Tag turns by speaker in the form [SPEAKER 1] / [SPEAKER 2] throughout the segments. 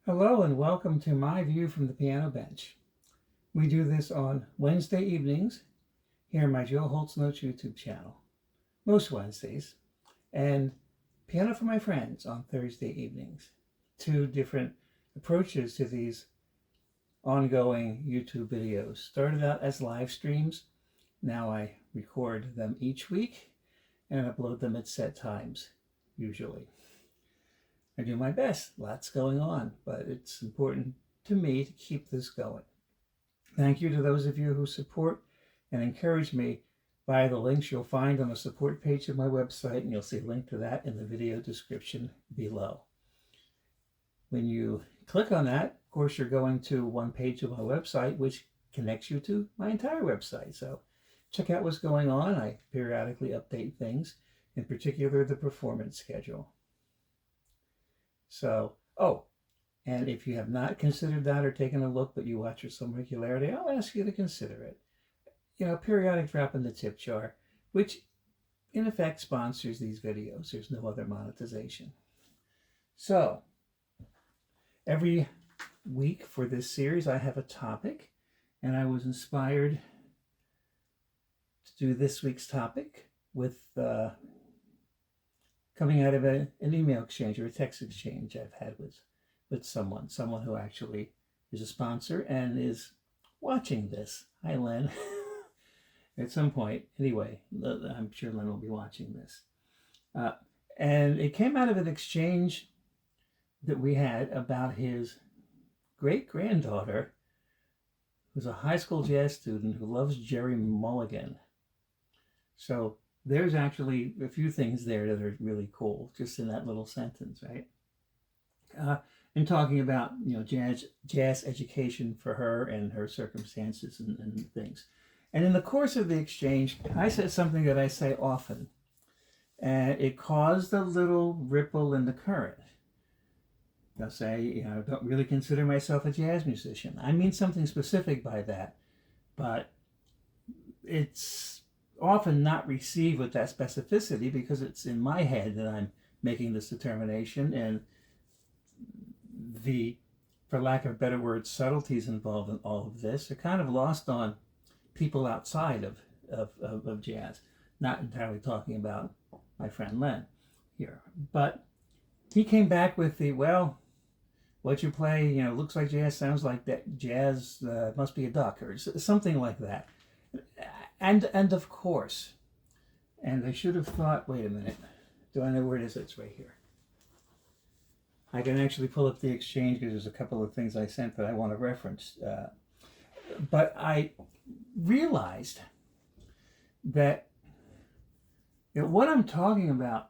[SPEAKER 1] Hello and welcome to My View from the Piano Bench. We do this on Wednesday evenings here on my Joe Holt's Notes YouTube channel, most Wednesdays, and Piano for My Friends on Thursday evenings. Two different approaches to these ongoing YouTube videos. Started out as live streams. Now I record them each week and upload them at set times, usually. I do my best. Lots going on, but it's important to me to keep this going. Thank you to those of you who support and encourage me via the links you'll find on the support page of my website, and you'll see a link to that in the video description below. When you click on that, of course, you're going to one page of my website, which connects you to my entire website. So check out what's going on. I periodically update things, in particular the performance schedule. So, and if you have not considered that or taken a look, but you watch with some regularity, I'll ask you to consider it. Periodic drop in the tip jar, which in effect sponsors these videos. There's no other monetization. So, every week for this series, I have a topic, and I was inspired to do this week's topic with coming out of an email exchange or a text exchange I've had with someone who actually is a sponsor and is watching this. Hi, Len. At some point. Anyway, I'm sure Len will be watching this. And it came out of an exchange that we had about his great-granddaughter, who's a high school jazz student who loves Jerry Mulligan. So there's actually a few things there that are really cool, just in that little sentence, right? In talking about jazz education for her and her circumstances and things. And in the course of the exchange, I said something that I say often, and it caused a little ripple in the current. I'll say, I don't really consider myself a jazz musician. I mean something specific by that, but it's often not received with that specificity because it's in my head that I'm making this determination, and the, for lack of a better word, subtleties involved in all of this are kind of lost on people outside of jazz. Not entirely talking about my friend Len here, but he came back with the, well, what you play, looks like jazz, sounds like that jazz, must be a duck, or something like that. And of course, and I should have thought, wait a minute, do I know where it is? It's right here. I can actually pull up the exchange because there's a couple of things I sent that I want to reference. But I realized that what I'm talking about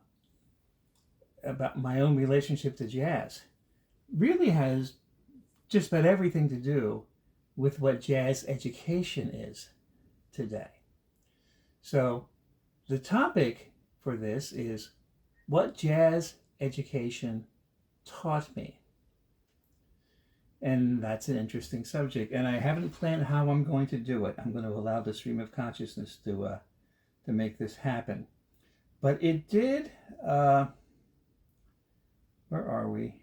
[SPEAKER 1] my own relationship to jazz, really has just about everything to do with what jazz education is today. So the topic for this is what jazz education taught me. And that's an interesting subject. And I haven't planned how I'm going to do it. I'm going to allow the stream of consciousness to make this happen. But it did, where are we?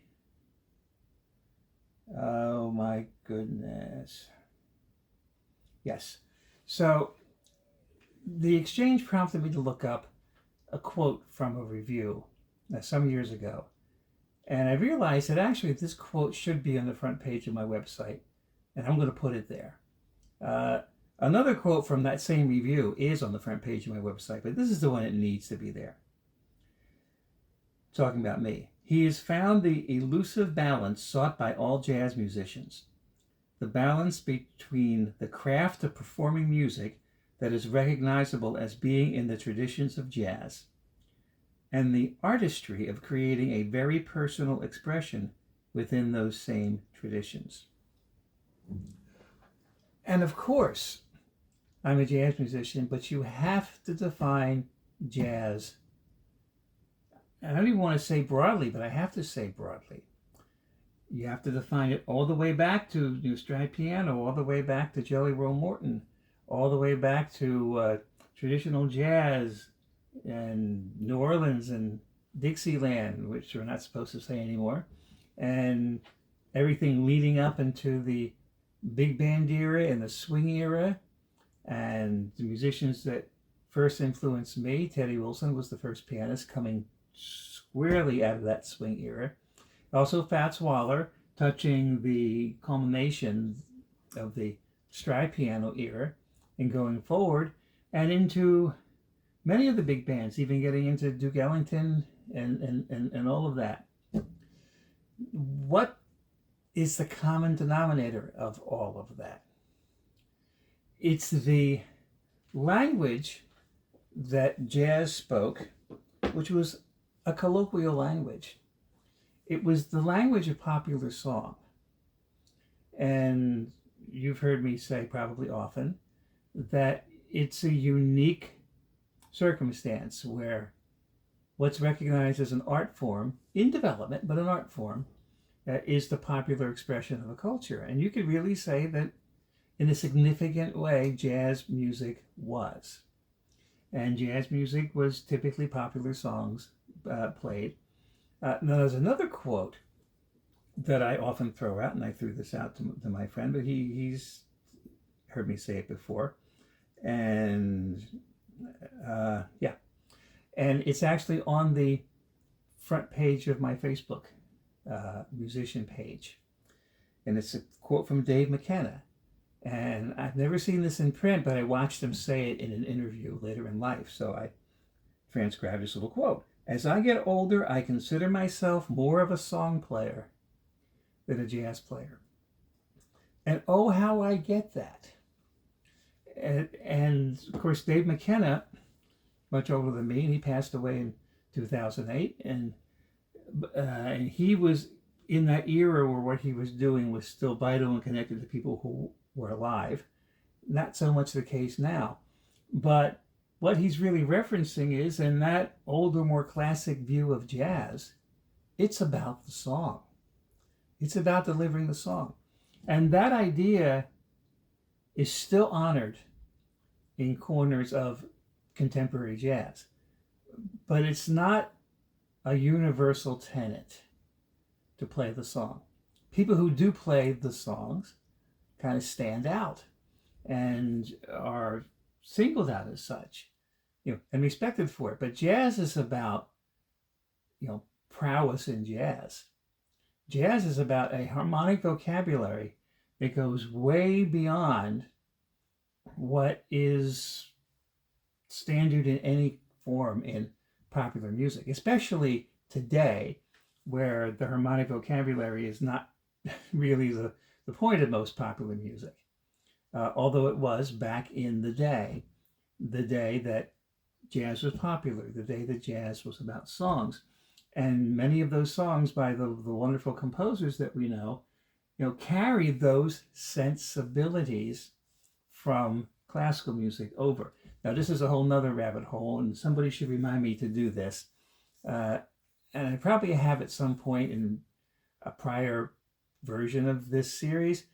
[SPEAKER 1] Oh my goodness. Yes. So the exchange prompted me to look up a quote from a review some years ago. And I realized that actually this quote should be on the front page of my website, and I'm going to put it there. Another quote from that same review is on the front page of my website, but this is the one that needs to be there. Talking about me. He has found the elusive balance sought by all jazz musicians. The balance between the craft of performing music that is recognizable as being in the traditions of jazz and the artistry of creating a very personal expression within those same traditions. And of course, I'm a jazz musician, but you have to define jazz. I don't even want to say broadly, but I have to say broadly. You have to define it all the way back to New Strand Piano, all the way back to Jelly Roll Morton, all the way back to traditional jazz and New Orleans and Dixieland, which we're not supposed to say anymore, and everything leading up into the big band era and the swing era, and the musicians that first influenced me. Teddy Wilson was the first pianist coming squarely out of that swing era. Also Fats Waller, touching the culmination of the stride piano era and going forward, and into many of the big bands, even getting into Duke Ellington and all of that. What is the common denominator of all of that? It's the language that jazz spoke, which was a colloquial language. It was the language of popular song. And you've heard me say probably often that it's a unique circumstance where what's recognized as an art form in development, but an art form, is the popular expression of a culture. And you could really say that in a significant way, jazz music was. And jazz music was typically popular songs played. Now, there's another quote that I often throw out, and I threw this out to my friend, but he's heard me say it before. And yeah. And it's actually on the front page of my Facebook musician page. And it's a quote from Dave McKenna. And I've never seen this in print, but I watched him say it in an interview later in life. So I transcribed this little quote. As I get older, I consider myself more of a song player than a jazz player. And oh, how I get that. And of course, Dave McKenna, much older than me, and he passed away in 2008. And he was in that era where what he was doing was still vital and connected to people who were alive. Not so much the case now. But what he's really referencing is, in that older, more classic view of jazz, it's about the song. It's about delivering the song. And that idea is still honored in corners of contemporary jazz. But it's not a universal tenet to play the song. People who do play the songs kind of stand out and are singled out as such, and respected for it. But jazz is about, prowess in jazz. Jazz is about a harmonic vocabulary that goes way beyond what is standard in any form in popular music, especially today, where the harmonic vocabulary is not really the point of most popular music. Although it was back in the day that jazz was popular, the day that jazz was about songs. And many of those songs by the wonderful composers that we know, carry those sensibilities from classical music over. Now, this is a whole nother rabbit hole, and somebody should remind me to do this. And I probably have at some point in a prior version of this series,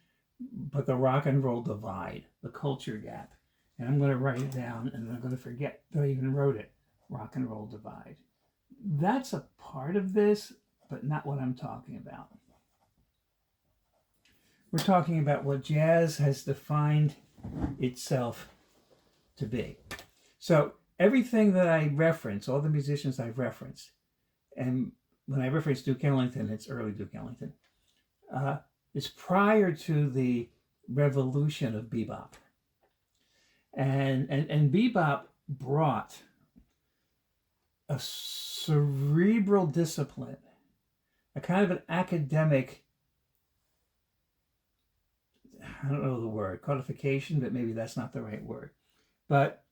[SPEAKER 1] but the rock and roll divide, the culture gap. And I'm going to write it down, and I'm going to forget that I even wrote it. Rock and roll divide. That's a part of this, but not what I'm talking about. We're talking about what jazz has defined itself to be. So everything that I reference, all the musicians I've referenced, and when I reference Duke Ellington, it's early Duke Ellington, is prior to the revolution of bebop. And bebop brought a cerebral discipline, a kind of an academic, I don't know the word, codification, but maybe that's not the right word, but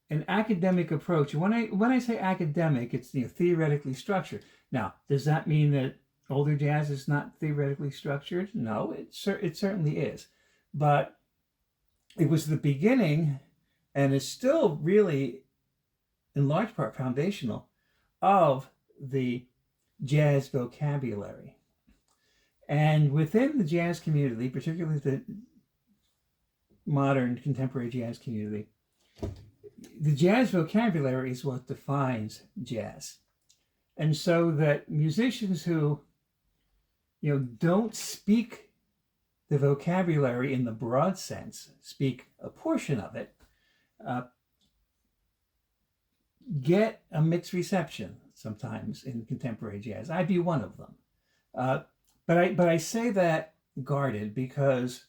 [SPEAKER 1] an academic approach. When I say academic, it's theoretically structured. Now, does that mean that older jazz is not theoretically structured? No, it certainly is. But it was the beginning, and is still really, in large part, foundational of the jazz vocabulary. And within the jazz community, particularly the modern contemporary jazz community, the jazz vocabulary is what defines jazz. And so that musicians who don't speak the vocabulary in the broad sense, speak a portion of it, uh, get a mixed reception sometimes in contemporary jazz. I'd be one of them. But I say that guarded because,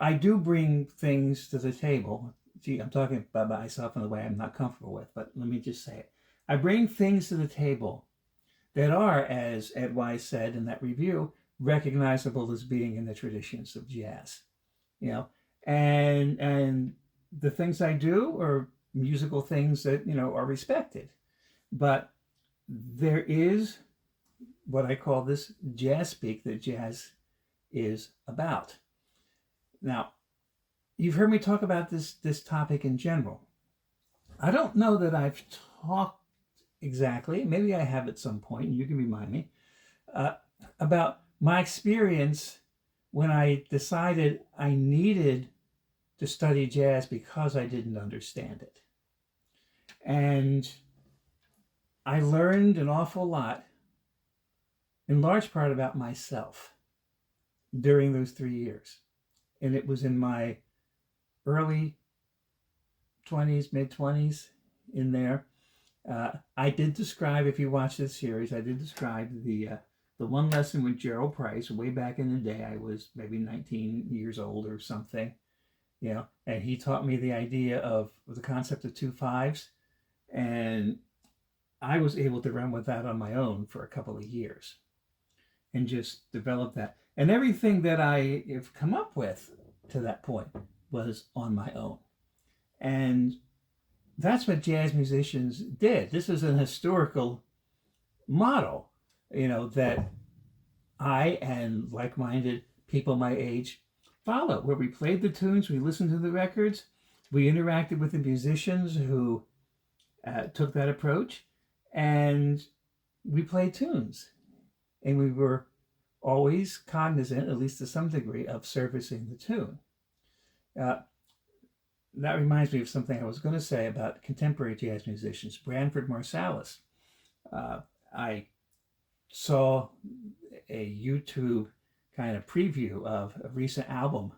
[SPEAKER 1] I do bring things to the table. Gee, I'm talking about myself in a way I'm not comfortable with, but let me just say it. I bring things to the table that are, as Ed Wise said in that review, recognizable as being in the traditions of jazz. And the things I do are musical things that are respected, but there is what I call this jazz speak that jazz is about. Now, you've heard me talk about this topic in general. I don't know that I've talked exactly, maybe I have at some point, and you can remind me, about my experience when I decided I needed to study jazz because I didn't understand it. And I learned an awful lot, in large part about myself, during those 3 years. And it was in my early 20s, mid-20s, in there. I did describe, if you watch this series, I did describe the one lesson with Gerald Price way back in the day. I was maybe 19 years old or something, and he taught me the idea of the concept of 2/5, and I was able to run with that on my own for a couple of years and just develop that. And everything that I have come up with to that point was on my own. And that's what jazz musicians did. This is an historical model, that I and like-minded people my age followed, where we played the tunes, we listened to the records, we interacted with the musicians who took that approach, and we played tunes. And we were always cognizant, at least to some degree, of servicing the tune. That reminds me of something I was going to say about contemporary jazz musicians. Branford Marsalis. I saw a YouTube kind of preview of a recent album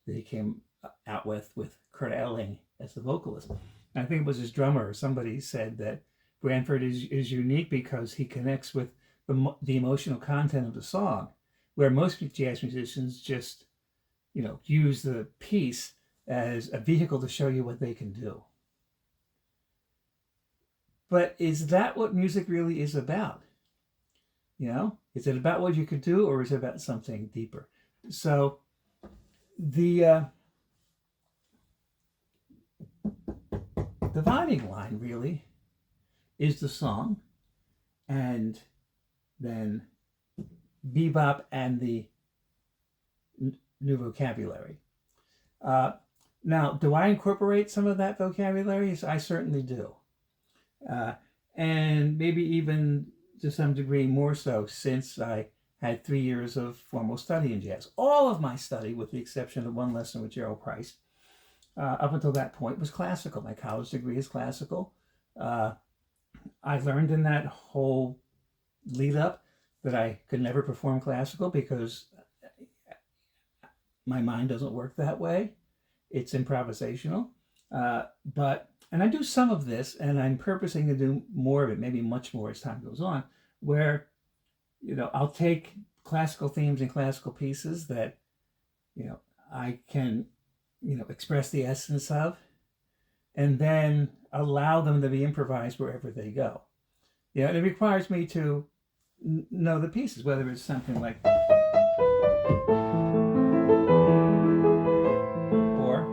[SPEAKER 1] that he came out with Kurt Elling as the vocalist. And I think it was his drummer or somebody said that Branford is unique because he connects with the emotional content of the song, where most jazz musicians just, use the piece as a vehicle to show you what they can do. But is that what music really is about? Is it about what you could do, or is it about something deeper? So the dividing line really is the song, and then bebop and the new vocabulary. Now, do I incorporate some of that vocabulary? I certainly do. And maybe even to some degree more so since I had 3 years of formal study in jazz. All of my study, with the exception of one lesson with Gerald Price, up until that point was classical. My college degree is classical. I learned in that whole lead up that I could never perform classical because my mind doesn't work that way. It's improvisational. And I do some of this, and I'm purposing to do more of it, maybe much more as time goes on, where, I'll take classical themes and classical pieces that, I can, express the essence of, and then allow them to be improvised wherever they go. And it requires me to know the pieces, whether it's something like, or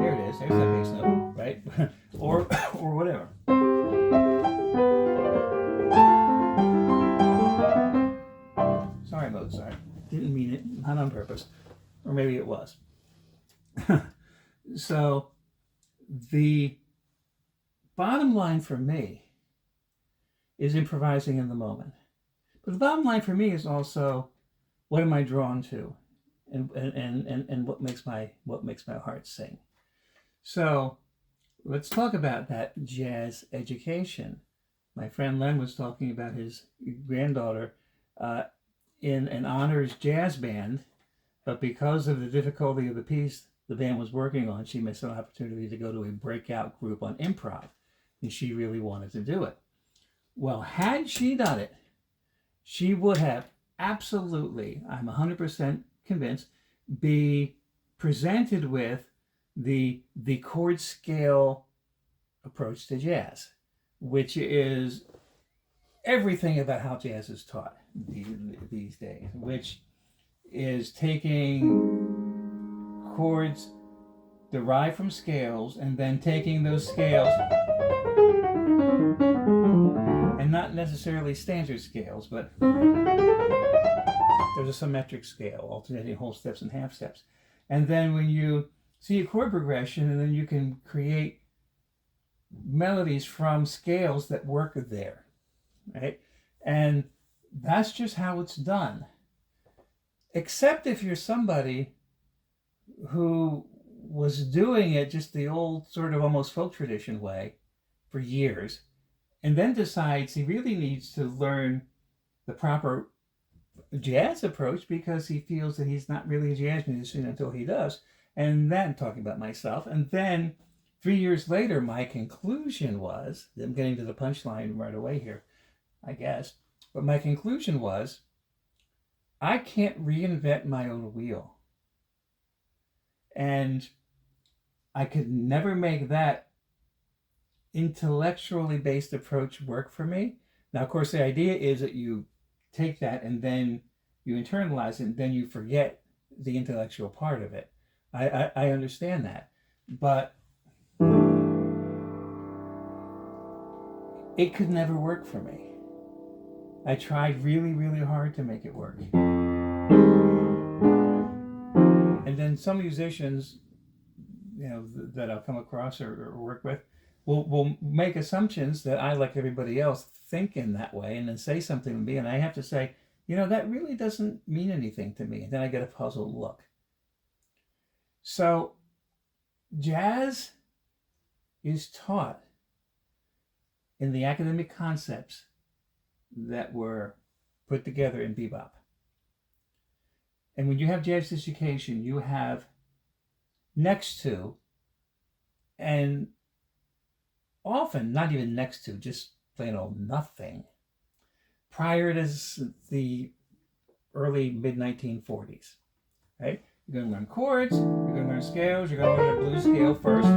[SPEAKER 1] there it is, there's that bass note, right? or whatever. Sorry, Mozart. Didn't mean it, not on purpose. Or maybe it was. So the bottom line for me is improvising in the moment. But the bottom line for me is also, what am I drawn to, and what makes my heart sing. So let's talk about that jazz education. My friend Len was talking about his granddaughter in an honors jazz band, but because of the difficulty of the piece the band was working on, she missed an opportunity to go to a breakout group on improv, and she really wanted to do it. Well, had she done it, she would have absolutely, I'm 100% convinced, be presented with the chord scale approach to jazz, which is everything about how jazz is taught these days, which is taking chords derived from scales and then taking those scales, and not necessarily standard scales, but there's a symmetric scale, alternating whole steps and half steps. And then when you see a chord progression, and then you can create melodies from scales that work there, right? And that's just how it's done. Except if you're somebody who was doing it just the old sort of almost folk tradition way for years, and then decides he really needs to learn the proper jazz approach because he feels that he's not really a jazz musician until he does. And then, talking about myself, and then 3 years later, my conclusion was, I'm getting to the punchline right away here, I guess, but my conclusion was, I can't reinvent my own wheel. And I could never make that intellectually based approach work for me. Now, of course, the idea is that you take that and then you internalize it and then you forget the intellectual part of it. I understand that. But it could never work for me. I tried really, really hard to make it work. And then some musicians, that I'll come across or work with, will make assumptions that I, like everybody else, think in that way, and then say something to me, and I have to say, that really doesn't mean anything to me. And then I get a puzzled look. So, jazz is taught in the academic concepts that were put together in bebop. And when you have jazz education, you have next to, and often not even next to, just plain old nothing, prior to the early mid-1940s, right? You're going to learn chords, you're going to learn scales, you're going to learn a blues scale first.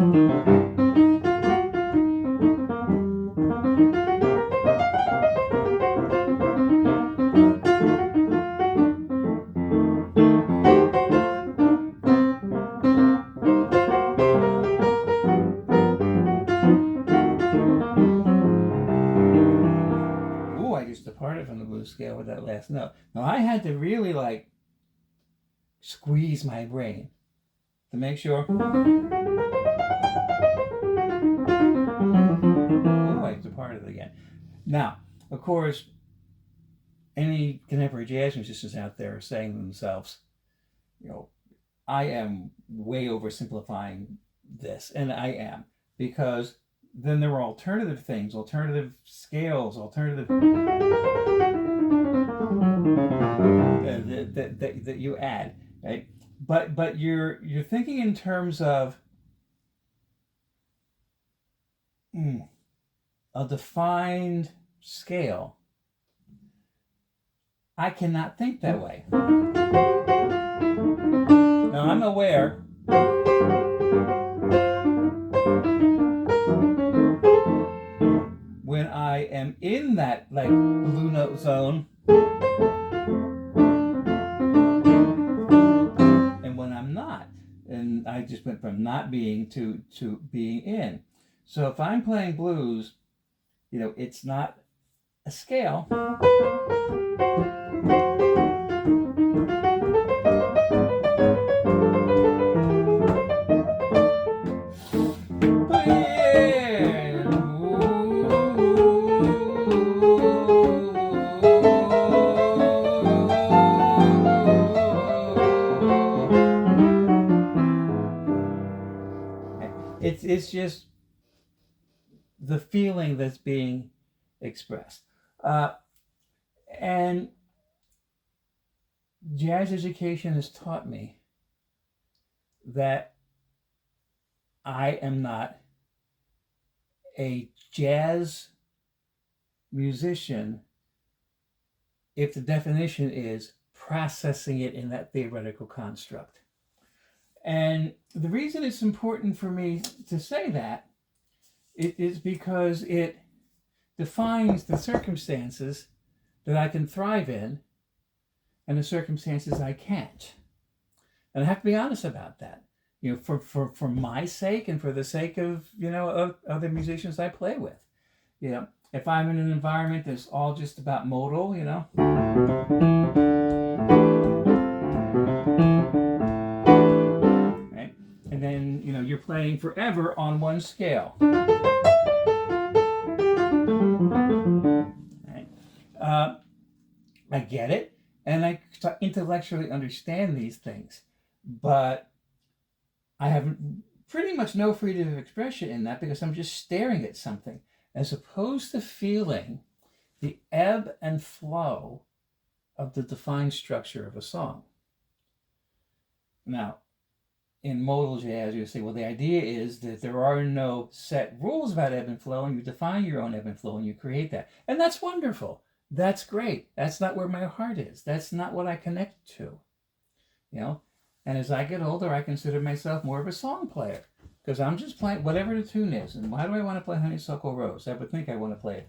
[SPEAKER 1] I just departed from the blues scale with that last note. Now I had to really squeeze my brain to make sure. I departed again. Now, of course, any contemporary jazz musicians out there are saying to themselves, I am way oversimplifying this, and I am, because then there are alternative things, alternative scales, alternative that you add, right? But you're thinking in terms of a defined scale. I cannot think that way. Now I'm aware when I am in that blue note zone and when I'm not. And I just went from not being to being in. So if I'm playing blues, it's not a scale. It's just the feeling that's being expressed. And jazz education has taught me that I am not a jazz musician if the definition is processing it in that theoretical construct. And the reason it's important for me to say that it is because it defines the circumstances that I can thrive in and the circumstances I can't. And I have to be honest about that. You know, for my sake and for the sake of, you know, of other musicians I play with. You know, if I'm in an environment that's all just about modal, you know, right? And then, you know, you're playing forever on one scale. Right? I get it, and I intellectually understand these things, but I have pretty much no freedom of expression in that because I'm just staring at something as opposed to feeling the ebb and flow of the defined structure of a song. Now, in modal jazz, you say, well, the idea is that there are no set rules about ebb and flow, and you define your own ebb and flow, and you create that. And that's wonderful. That's great. That's not where my heart is. That's not what I connect to. You know? And as I get older, I consider myself more of a song player because I'm just playing whatever the tune is. And why do I want to play Honeysuckle Rose? I would think I want to play it.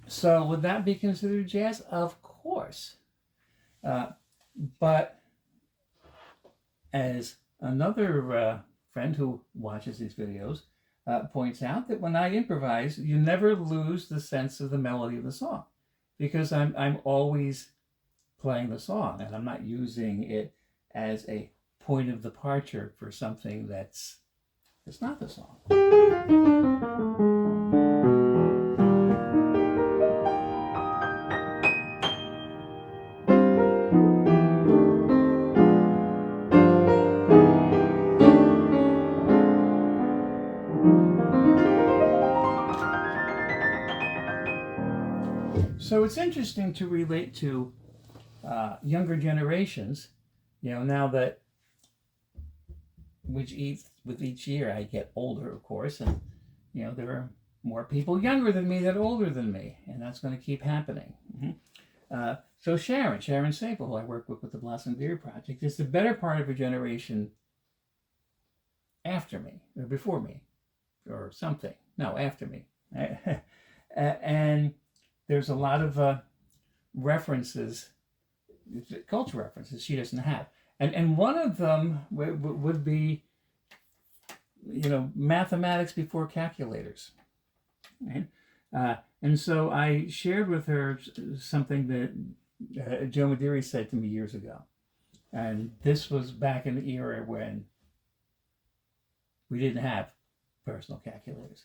[SPEAKER 1] So would that be considered jazz? Of course. But as another friend who watches these videos points out, that when I improvise, you never lose the sense of the melody of the song because I'm always playing the song and I'm not using it as a point of departure for something that's not the song. So it's interesting to relate to younger generations, you know, now that with each year I get older, of course, and, you know, there are more people younger than me than older than me, and that's going to keep happening. So Sharon Sable, who I work with the Blossom Beer Project, is the better part of a generation after me, or before me, or something. No, after me. And there's a lot of references, culture references she doesn't have. And one of them would be, mathematics before calculators. Right? And so I shared with her something that Joe Mediri said to me years ago. And this was back in the era when we didn't have personal calculators.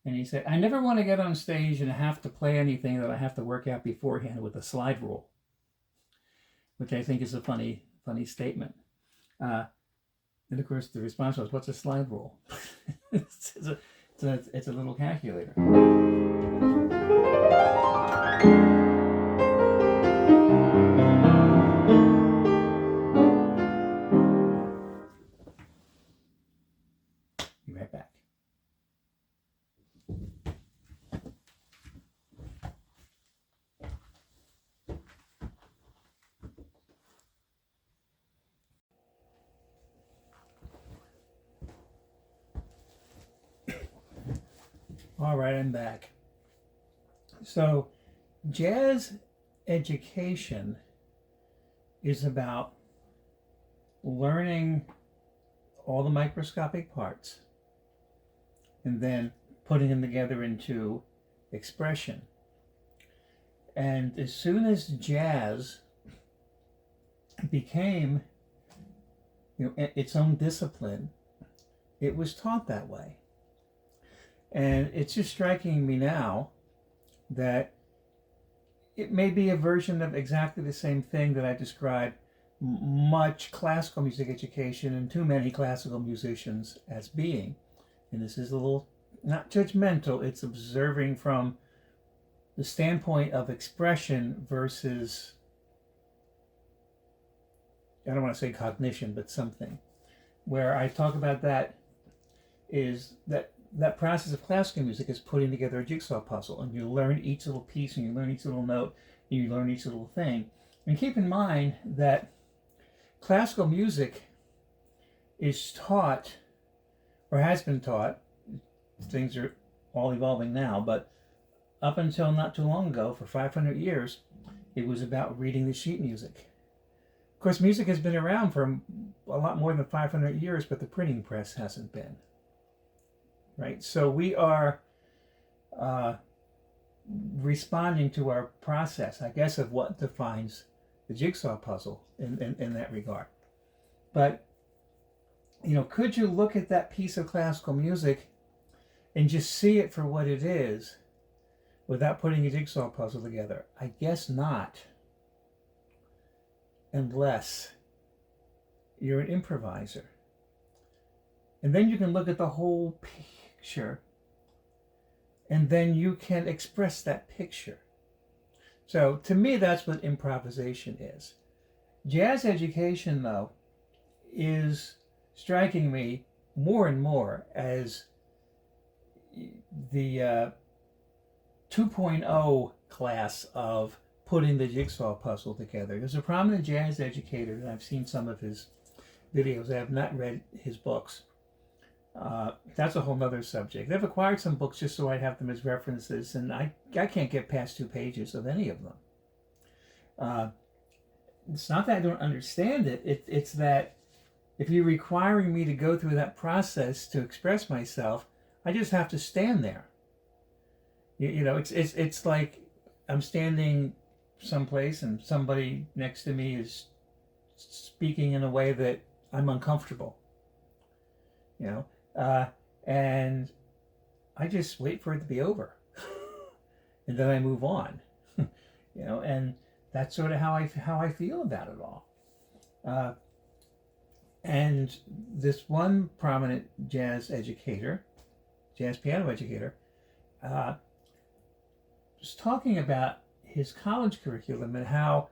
[SPEAKER 1] And he said, I never want to get on stage and have to play anything that I have to work out beforehand with a slide rule, which I think is a funny statement. And of course, the response was, what's a slide rule? it's a little calculator. Be right back. All right, I'm back. So, jazz education is about learning all the microscopic parts and then putting them together into expression. And as soon as jazz became its own discipline, it was taught that way. And it's just striking me now that it may be a version of exactly the same thing that I described much classical music education and too many classical musicians as being. And this is a little, not judgmental, it's observing from the standpoint of expression versus, I don't want to say cognition, but something. Where I talk about that is that process of classical music is putting together a jigsaw puzzle, and you learn each little piece, and you learn each little note, and you learn each little thing. And keep in mind that classical music is taught, or has been taught, things are all evolving now, but up until not too long ago, for 500 years, it was about reading the sheet music. Of course, music has been around for a lot more than 500 years, but the printing press hasn't been. Right? So we are responding to our process, I guess, of what defines the jigsaw puzzle in that regard. But, could you look at that piece of classical music and just see it for what it is without putting a jigsaw puzzle together? I guess not, unless you're an improviser. And then you can look at the whole picture, and then you can express that picture. So to me, that's what improvisation is. Jazz education, though, is striking me more and more as the 2.0 class of putting the jigsaw puzzle together. There's a prominent jazz educator, and I've seen some of his videos. I have not read his books. That's a whole nother subject. I've acquired some books just so I have them as references, and I can't get past 2 pages of any of them. It's not that I don't understand it. It's that if you're requiring me to go through that process to express myself, I just have to stand there. It's like I'm standing someplace and somebody next to me is speaking in a way that I'm uncomfortable. And I just wait for it to be over, and then I move on. And that's sort of how I feel about it all. And this one prominent jazz piano educator, was talking about his college curriculum and how,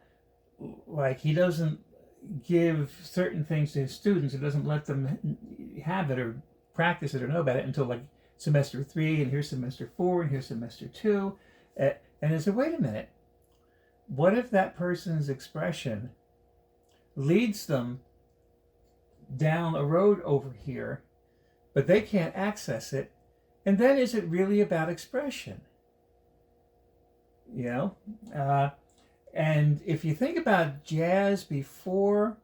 [SPEAKER 1] like, he doesn't give certain things to his students. He doesn't let them have it or practice it or know about it until like semester 3, and here's semester 4, and here's semester 2. And I said, wait a minute. What if that person's expression leads them down a road over here, but they can't access it? And then is it really about expression? you know. And if you think about jazz before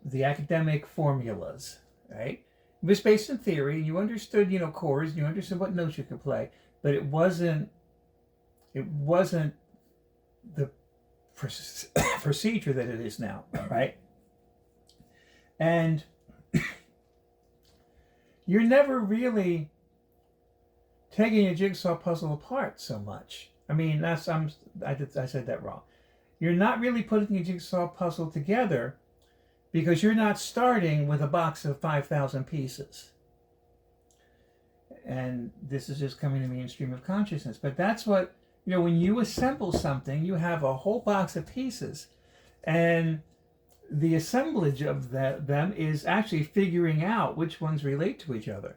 [SPEAKER 1] the academic formulas, right? It was based in theory. You understood, chords, and you understood what notes you could play, but it wasn't the procedure that it is now, right? And you're never really taking a jigsaw puzzle apart so much. I mean, I said that wrong. You're not really putting a jigsaw puzzle together because you're not starting with a box of 5,000 pieces. And this is just coming to me in stream of consciousness. But that's what, when you assemble something, you have a whole box of pieces. And the assemblage of them is actually figuring out which ones relate to each other.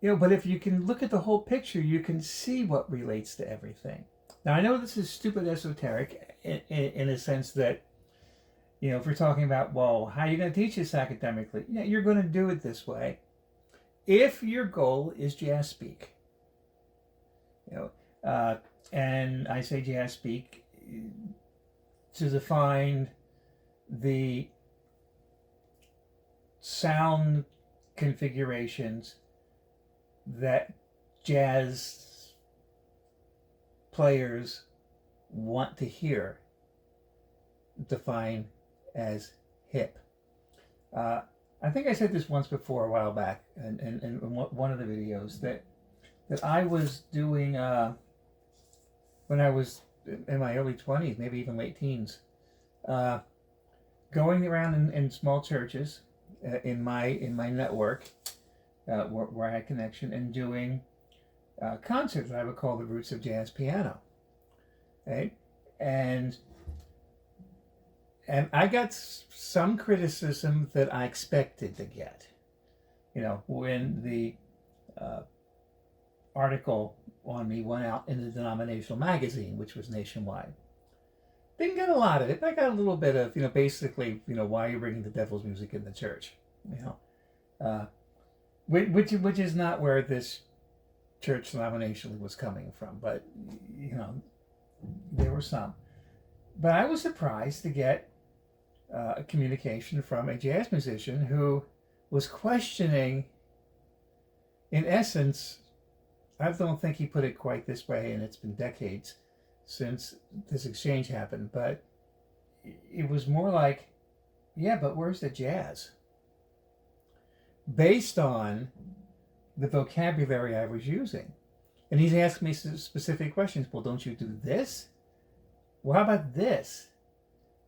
[SPEAKER 1] But if you can look at the whole picture, you can see what relates to everything. Now, I know this is stupid esoteric in a sense that, if we're talking about, well, how are you going to teach this academically? Yeah, you're going to do it this way. If your goal is jazz speak, and I say jazz speak to define the sound configurations that jazz players want to hear, define as hip. I think I said this once before a while back in one of the videos that I was doing when I was in my early 20s, maybe even late teens, going around in small churches in my network where I had connection, and doing concerts that I would call the Roots of Jazz Piano, right? And I got some criticism that I expected to get. When the article on me went out in the denominational magazine, which was nationwide. Didn't get a lot of it, but I got a little bit of, basically, why are you bringing the devil's music in the church? Which is not where this church denominationally was coming from, but, there were some. But I was surprised to get a communication from a jazz musician who was questioning, in essence, I don't think he put it quite this way, and it's been decades since this exchange happened, but it was more like, yeah, but where's the jazz? Based on the vocabulary I was using. And he's asking me specific questions. Well, don't you do this? Well, how about this?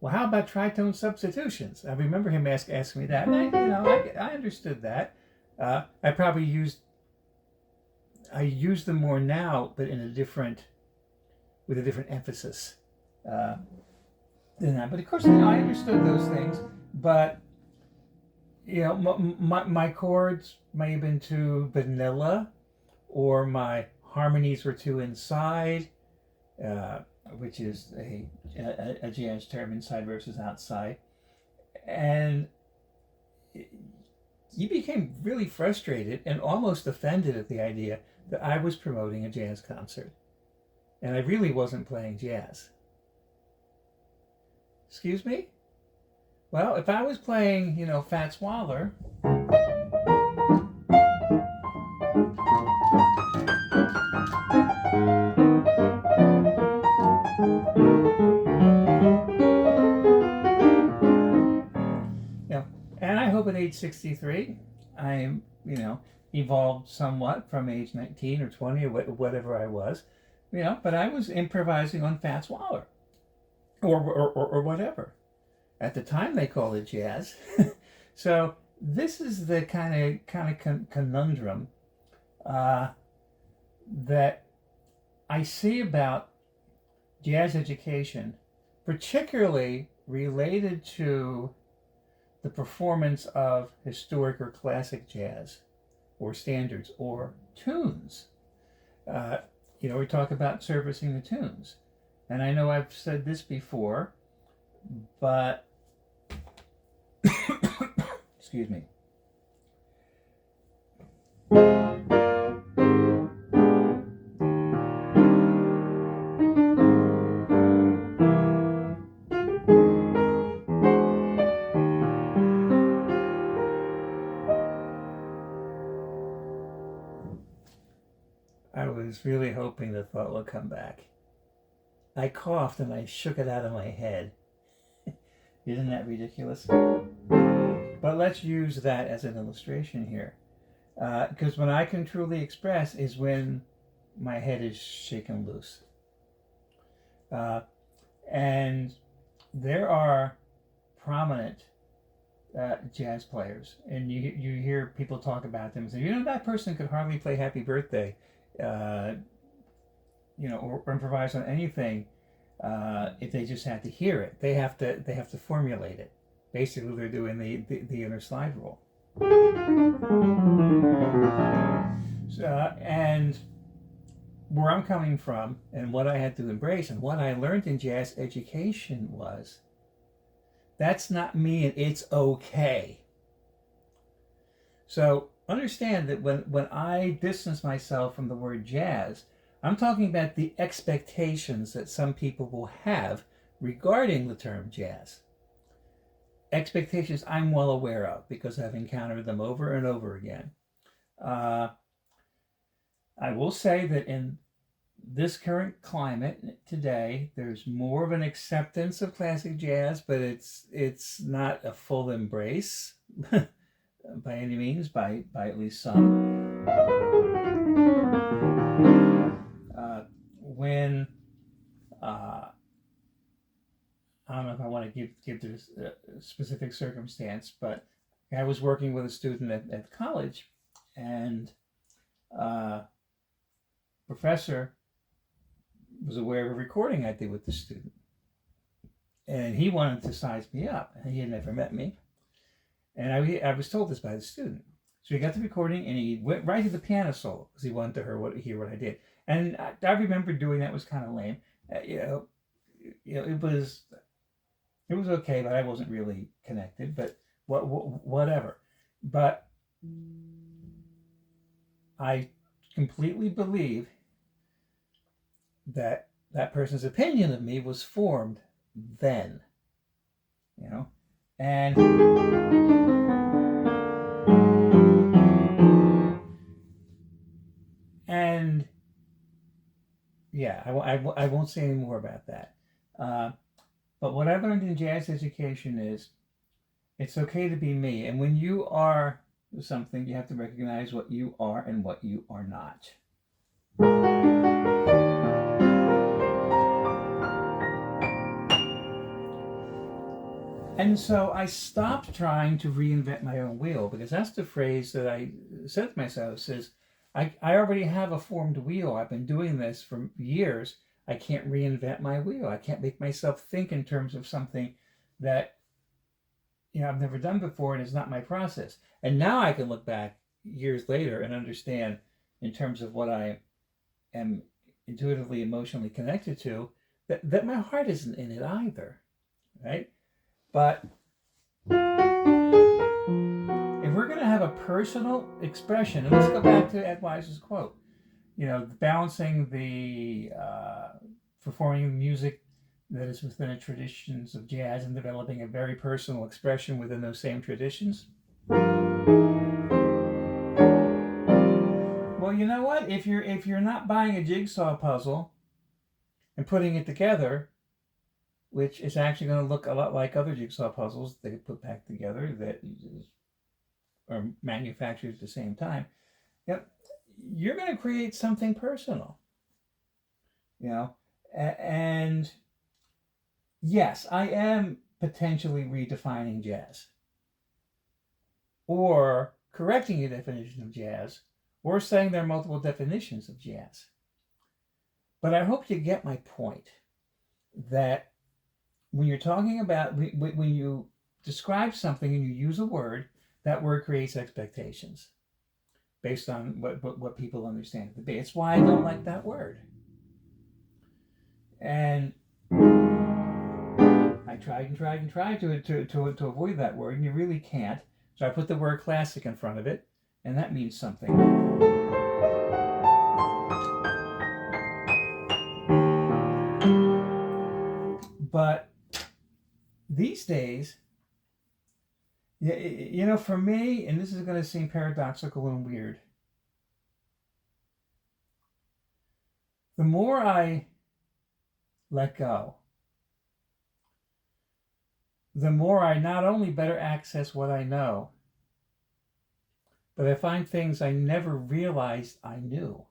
[SPEAKER 1] Well, how about tritone substitutions? I remember him asking me that, and I understood that. I probably used them more now, but with a different emphasis than that. But of course, I understood those things. But my chords may have been too vanilla, or my harmonies were too inside, which is a jazz term, inside versus outside. And he became really frustrated and almost offended at the idea that I was promoting a jazz concert. And I really wasn't playing jazz. Excuse me? Well, if I was playing, Fats Waller, and I hope at age 63, I'm, evolved somewhat from age 19 or 20 or whatever I was, but I was improvising on Fats Waller or whatever. At the time, they called it jazz. So this is the kind of conundrum that I see about jazz education, particularly related to the performance of historic or classic jazz, or standards, or tunes. We talk about servicing the tunes. And I know I've said this before, but excuse me. was really hoping the thought would come back. I coughed and I shook it out of my head. Isn't that ridiculous? But let's use that as an illustration here. Because when I can truly express is when my head is shaken loose. And there are prominent jazz players, and you hear people talk about them and say, you know, that person could hardly play Happy Birthday, you know, or improvise on anything if they just had to hear it. They have to formulate it. Basically, they're doing the inner slide rule. So, and where I'm coming from and what I had to embrace and what I learned in jazz education was, that's not me and it's okay. So understand that when I distance myself from the word jazz, I'm talking about the expectations that some people will have regarding the term jazz. Expectations I'm well aware of because I've encountered them over and over again. I will say that in this current climate today, there's more of an acceptance of classic jazz, but it's not a full embrace by any means, by at least some. When I don't know if I want to give this specific circumstance, but I was working with a student at college, and professor was aware of a recording I did with the student, and he wanted to size me up. He had never met me, and I was told this by the student. So he got the recording, and he went right to the piano solo because he wanted to hear what I did. And I remember doing that was kind of lame. You know, it was okay, but I wasn't really connected. But whatever. But I completely believe that person's opinion of me was formed then, you know, and yeah, I won't say any more about that. But what I've learned in jazz education is it's okay to be me, and when you are something, you have to recognize what you are and what you are not. And so I stopped trying to reinvent my own wheel, because that's the phrase that I said to myself, says, I already have a formed wheel. I've been doing this for years. I can't reinvent my wheel. I can't make myself think in terms of something that, you know, I've never done before and it's not my process. And now I can look back years later and understand in terms of what I am intuitively, emotionally connected to, that my heart isn't in it either, right? But if we're going to have a personal expression, and let's go back to Ed Wise's quote, you know, balancing the performing music that is within the traditions of jazz and developing a very personal expression within those same traditions. Well, you know what? If you're not buying a jigsaw puzzle and putting it together, which is actually going to look a lot like other jigsaw puzzles they put back together that are manufactured at the same time, yep, you're going to create something personal, you know. And yes, I am potentially redefining jazz, or correcting a definition of jazz, or saying there are multiple definitions of jazz. But I hope you get my point, that when you're talking about, when you describe something and you use a word, that word creates expectations based on what people understand it to be. It's why I don't like that word. And I tried to avoid that word, and you really can't. So I put the word classic in front of it, and that means something. But these days, you know, for me, and this is going to seem paradoxical and weird, the more I let go, the more I not only better access what I know, but I find things I never realized I knew,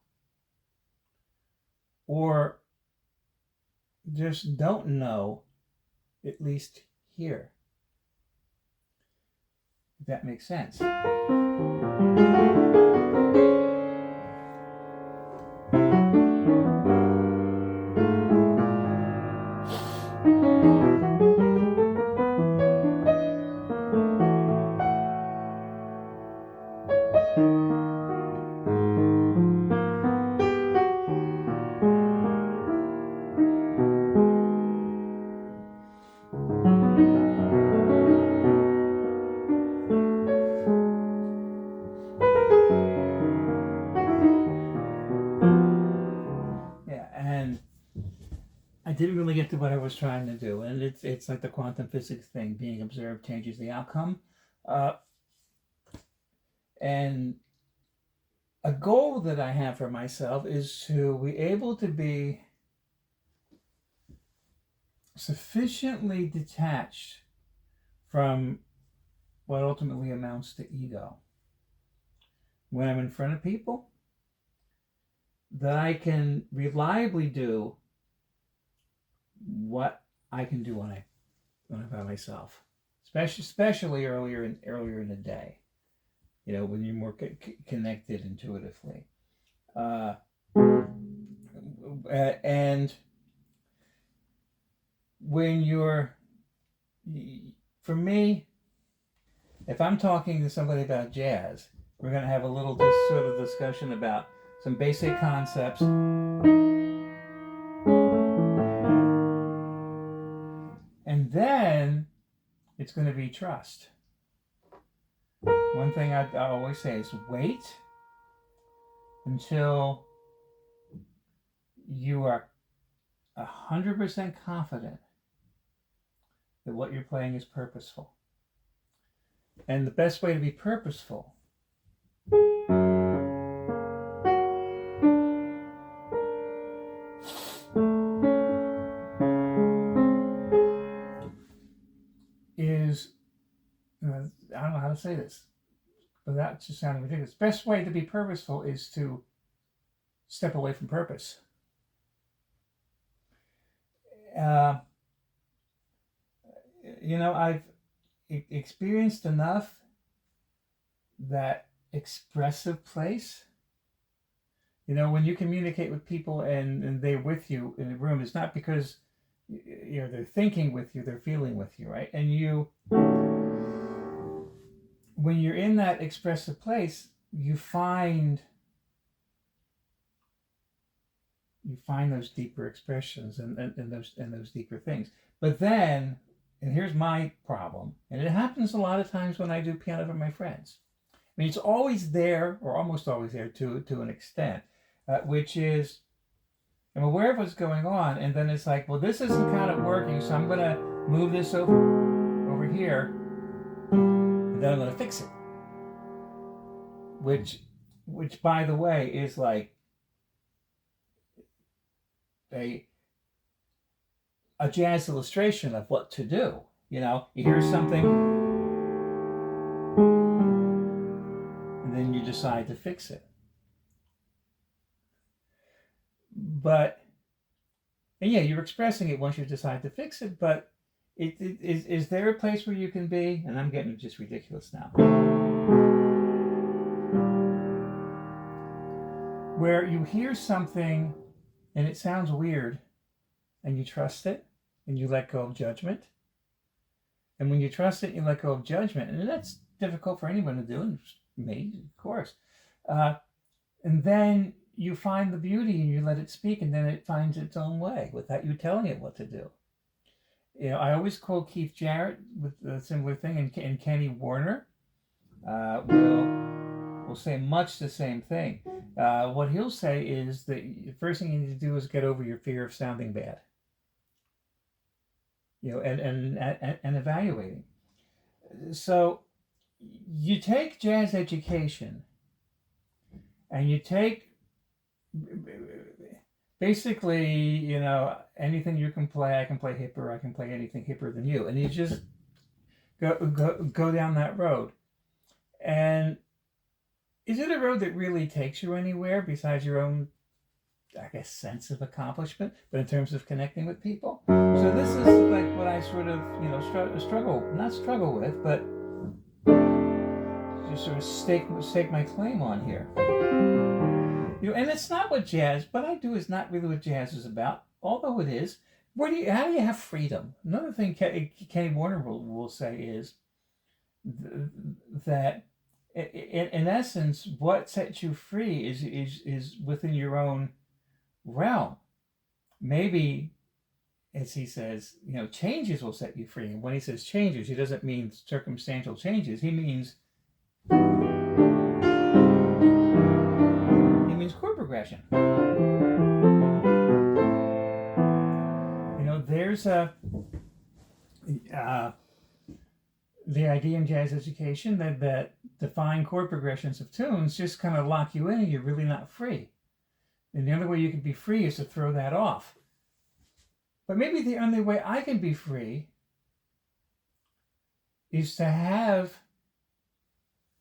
[SPEAKER 1] or just don't know, at least here. If that makes sense. Yeah, and I didn't really get to what I was trying to do, and it's like the quantum physics thing: being observed changes the outcome, uh, and a goal that I have for myself is to be able to be sufficiently detached from what ultimately amounts to ego when I'm in front of people, that I can reliably do what I can do when I'm by myself, especially earlier in the day. When you're more connected intuitively, uh, and when you're, for me, if I'm talking to somebody about jazz, we're going to have a little sort of discussion about some basic concepts, and then it's going to be trust. One thing I always say is wait until you are 100% confident that what you're playing is purposeful. And the best way to be purposeful is, I don't know how to say this without just sounding ridiculous. Best way to be purposeful is to step away from purpose. Uh, I've experienced enough that expressive place. When you communicate with people and they're with you in the room, it's not because they're thinking with you, they're feeling with you, right? And when you're in that expressive place, you find those deeper expressions and those deeper things. But then, and here's my problem, and it happens a lot of times when I do piano for my friends. I mean, it's always there, or almost always there to an extent, which is I'm aware of what's going on, and then it's like, well, this isn't kind of working, so I'm going to move this over here, and then I'm going to fix it. Which, by the way, is like a jazz illustration of what to do. You hear something, and then you decide to fix it. But, and yeah, you're expressing it once you decide to fix it, but is there a place where you can be, and I'm getting just ridiculous now, where you hear something and it sounds weird and you trust it and you let go of judgment? And when you trust it, you let go of judgment, and that's difficult for anyone to do, and me, of course. And then you find the beauty and you let it speak, and then it finds its own way without you telling it what to do. I always quote Keith Jarrett with a similar thing, and Kenny Warner will say much the same thing. What he'll say is that the first thing you need to do is get over your fear of sounding bad. And evaluating. So you take jazz education and you take basically, anything you can play, I can play hipper. I can play anything hipper than you, and you just go down that road. And is it a road that really takes you anywhere besides your own, I guess, sense of accomplishment, but in terms of connecting with people? So this is like what I sort of, not struggle with, but just sort of stake my claim on here. And it's not what jazz, what I do is not really what jazz is about, although it is. How do you have freedom? Another thing Kenny Warner will say is that in essence, what sets you free is within your own realm. Maybe, as he says, changes will set you free. And when he says changes, he doesn't mean circumstantial changes. He means chord progression. There's the idea in jazz education that defined chord progressions of tunes just kind of lock you in, and you're really not free. And the only way you can be free is to throw that off. But maybe the only way I can be free is to have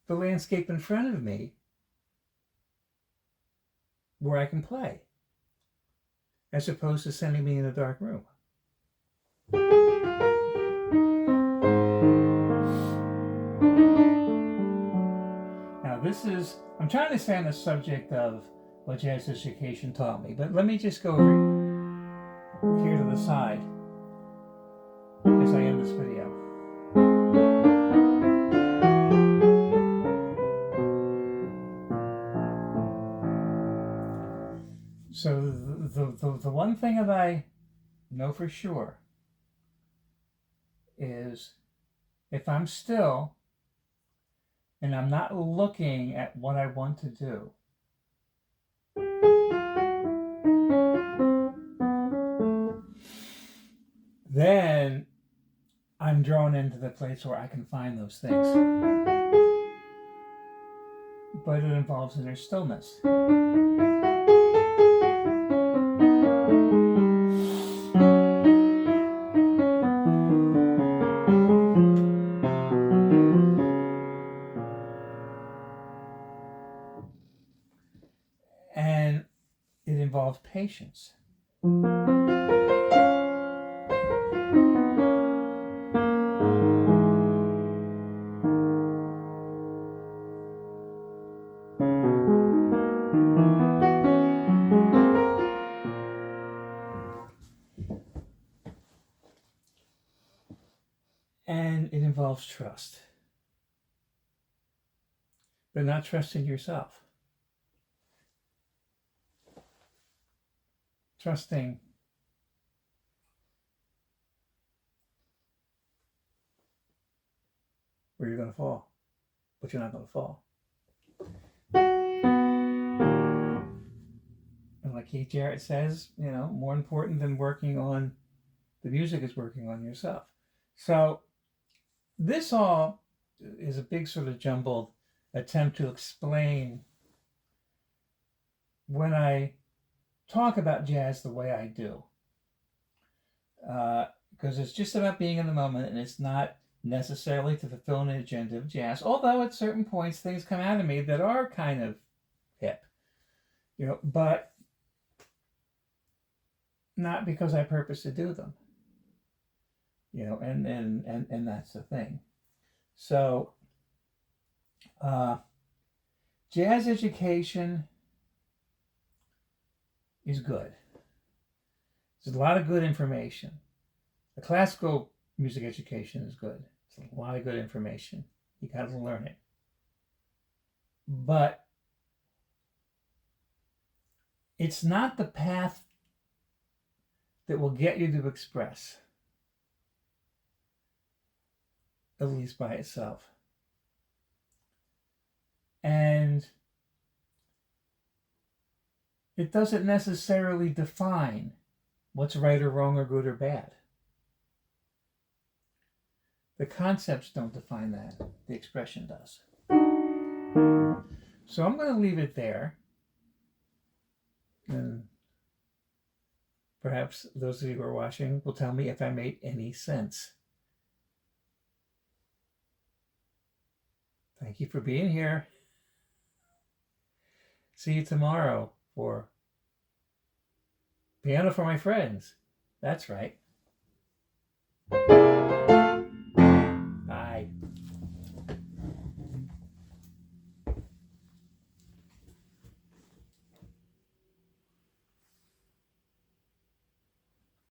[SPEAKER 1] the landscape in front of me where I can play, as opposed to sending me in a dark room. Now I'm trying to stay on the subject of what jazz education taught me, but let me just go over here to the side as I end this video. So the one thing that I know for sure is if I'm still and I'm not looking at what I want to do, then I'm drawn into the place where I can find those things. But it involves inner stillness. And it involves patience. And it involves trust. But not trusting yourself. Trusting where you're going to fall, but you're not going to fall. And like Keith Jarrett says, more important than working on the music is working on yourself. So this all is a big sort of jumbled attempt to explain when I talk about jazz the way I do. Because it's just about being in the moment, and it's not necessarily to fulfill an agenda of jazz, although at certain points things come out of me that are kind of hip, but not because I purpose to do them, and that's the thing. So jazz education is good. There's a lot of good information. The classical music education is good. It's a lot of good information. You got to learn it. But it's not the path that will get you to express, at least by itself. And it doesn't necessarily define what's right or wrong or good or bad. The concepts don't define that. The expression does. So I'm going to leave it there. And Perhaps those of you who are watching will tell me if I made any sense. Thank you for being here. See you tomorrow for Piano for My Friends. That's right.